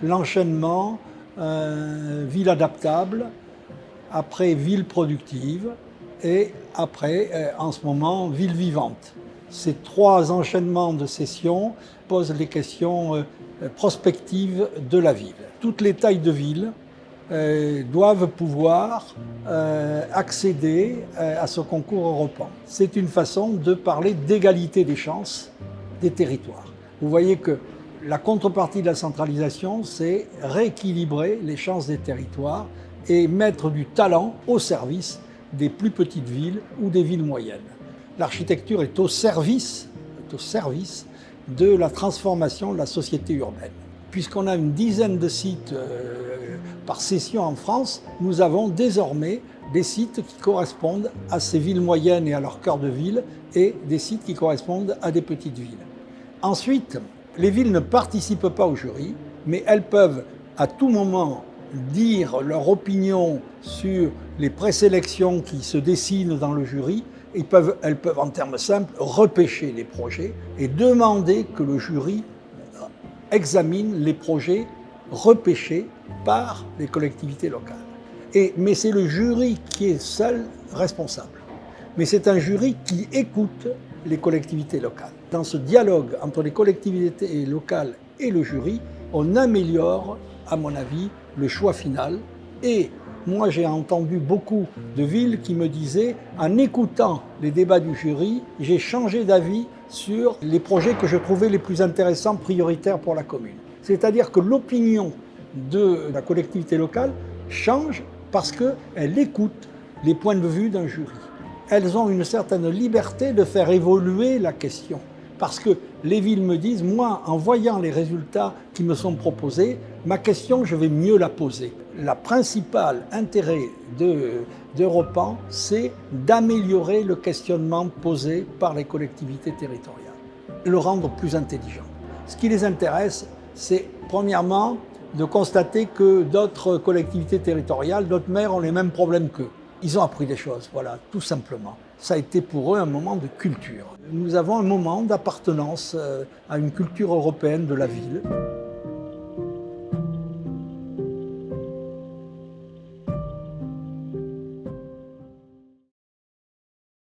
l'enchaînement ville adaptable, après ville productive et après, en ce moment, ville vivante. Ces trois enchaînements de sessions posent les questions prospectives de la ville. Toutes les tailles de ville doivent pouvoir accéder à ce concours européen. C'est une façon de parler d'égalité des chances des territoires. Vous voyez que la contrepartie de la centralisation, c'est rééquilibrer les chances des territoires et mettre du talent au service des plus petites villes ou des villes moyennes. L'architecture est au service de la transformation de la société urbaine. Puisqu'on a une dizaine de sites par session en France, nous avons désormais des sites qui correspondent à ces villes moyennes et à leur cœur de ville et des sites qui correspondent à des petites villes. Ensuite, les villes ne participent pas au jury, mais elles peuvent à tout moment dire leur opinion sur les présélections qui se dessinent dans le jury. Elles peuvent en termes simples repêcher les projets et demander que le jury examine les projets repêchés par les collectivités locales. Mais c'est le jury qui est seul responsable. Mais c'est un jury qui écoute les collectivités locales. Dans ce dialogue entre les collectivités locales et le jury, on améliore, à mon avis, le choix final. Et moi, j'ai entendu beaucoup de villes qui me disaient, en écoutant les débats du jury, j'ai changé d'avis sur les projets que je trouvais les plus intéressants, prioritaires pour la commune. C'est-à-dire que l'opinion de la collectivité locale change parce qu'elle écoute les points de vue d'un jury. Elles ont une certaine liberté de faire évoluer la question. Parce que les villes me disent, moi, en voyant les résultats qui me sont proposés, ma question, je vais mieux la poser. Le principal intérêt d'Europan, c'est d'améliorer le questionnement posé par les collectivités territoriales, le rendre plus intelligent. Ce qui les intéresse, c'est premièrement de constater que d'autres collectivités territoriales, d'autres maires ont les mêmes problèmes qu'eux. Ils ont appris des choses, voilà, tout simplement. Ça a été pour eux un moment de culture. Nous avons un moment d'appartenance à une culture européenne de la ville.